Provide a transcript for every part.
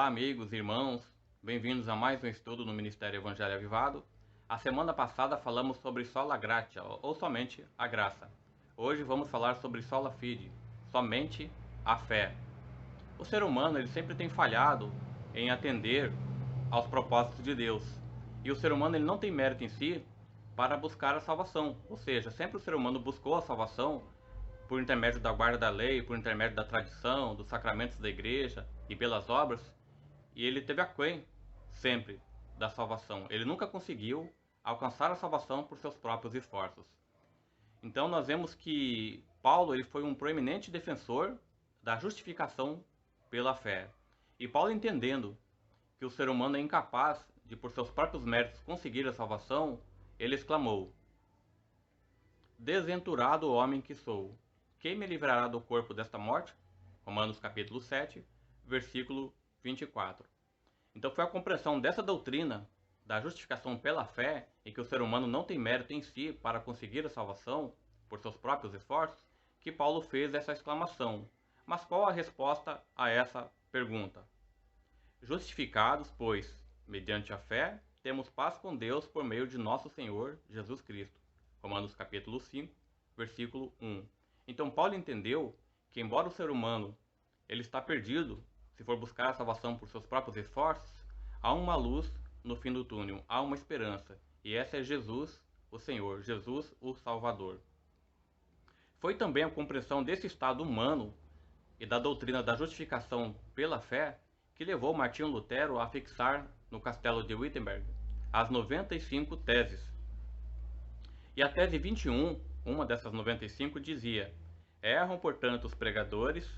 amigos, irmãos, bem-vindos a mais um estudo no Ministério Evangelho Avivado. A semana passada falamos sobre sola gratia, ou somente a graça. Hoje vamos falar sobre sola fide, somente a fé. O ser humano ele sempre tem falhado em atender aos propósitos de Deus. E o ser humano ele não tem mérito em si para buscar a salvação. Ou seja, sempre o ser humano buscou a salvação por intermédio da guarda da lei, por intermédio da tradição, dos sacramentos da igreja e pelas obras, e ele teve aquém sempre da salvação. Ele nunca conseguiu alcançar a salvação por seus próprios esforços. Então nós vemos que Paulo ele foi um proeminente defensor da justificação pela fé. E Paulo, entendendo que o ser humano é incapaz de por seus próprios méritos conseguir a salvação, ele exclamou: Desventurado homem que sou, quem me livrará do corpo desta morte? Romanos capítulo 7, versículo 24. Então foi a compreensão dessa doutrina da justificação pela fé, e que o ser humano não tem mérito em si para conseguir a salvação por seus próprios esforços, que Paulo fez essa exclamação. Mas qual a resposta a essa pergunta? Justificados, pois, mediante a fé, temos paz com Deus por meio de nosso Senhor Jesus Cristo. Romanos capítulo 5, versículo 1. Então Paulo entendeu que, embora o ser humano ele está perdido, se for buscar a salvação por seus próprios esforços, há uma luz no fim do túnel, há uma esperança, e essa é Jesus, o Senhor, Jesus, o Salvador. Foi também a compreensão desse estado humano e da doutrina da justificação pela fé que levou Martinho Lutero a fixar no castelo de Wittenberg as 95 teses. E a tese 21, uma dessas 95, dizia: erram, portanto, os pregadores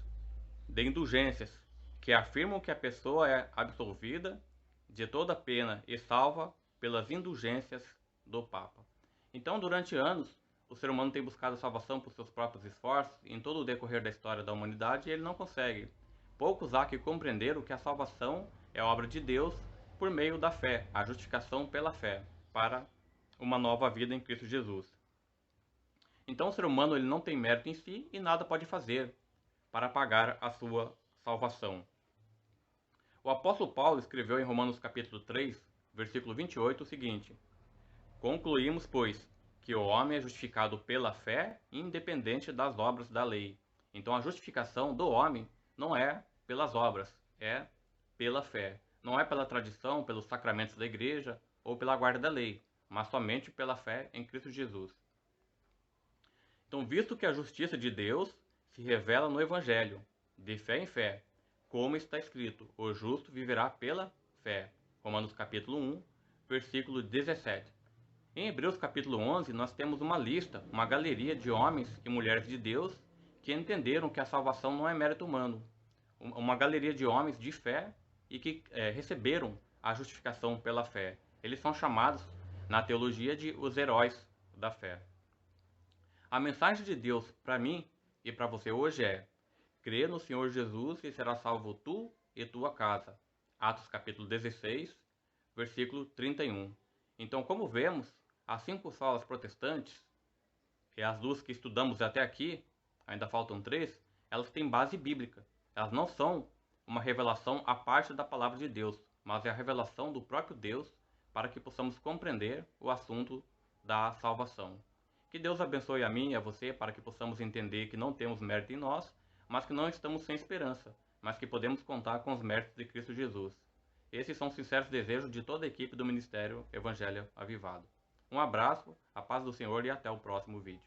de indulgências, que afirmam que a pessoa é absolvida de toda pena e salva pelas indulgências do Papa. Então, durante anos, o ser humano tem buscado a salvação por seus próprios esforços, e em todo o decorrer da história da humanidade ele não consegue. Poucos há que compreenderam que a salvação é obra de Deus por meio da fé, a justificação pela fé, para uma nova vida em Cristo Jesus. Então o ser humano ele não tem mérito em si e nada pode fazer para pagar a sua salvação. O apóstolo Paulo escreveu em Romanos capítulo 3, versículo 28 o seguinte: Concluímos, pois, que o homem é justificado pela fé, independente das obras da lei. Então a justificação do homem não é pelas obras, é pela fé. Não é pela tradição, pelos sacramentos da igreja ou pela guarda da lei, mas somente pela fé em Cristo Jesus. Então, visto que a justiça de Deus se revela no Evangelho, de fé em fé, como está escrito: o justo viverá pela fé. Romanos capítulo 1, versículo 17. Em Hebreus capítulo 11, nós temos uma lista, uma galeria de homens e mulheres de Deus que entenderam que a salvação não é mérito humano. Uma galeria de homens de fé e que receberam a justificação pela fé. Eles são chamados na teologia de os heróis da fé. A mensagem de Deus para mim e para você hoje é: crê no Senhor Jesus e será salvo tu e tua casa. Atos capítulo 16, versículo 31. Então, como vemos, as 5 solas protestantes, e as 2 que estudamos até aqui, ainda faltam 3, elas têm base bíblica. Elas não são uma revelação à parte da palavra de Deus, mas é a revelação do próprio Deus para que possamos compreender o assunto da salvação. Que Deus abençoe a mim e a você para que possamos entender que não temos mérito em nós, mas que não estamos sem esperança, mas que podemos contar com os méritos de Cristo Jesus. Esses são os sinceros desejos de toda a equipe do Ministério Evangelho Avivado. Um abraço, a paz do Senhor e até o próximo vídeo.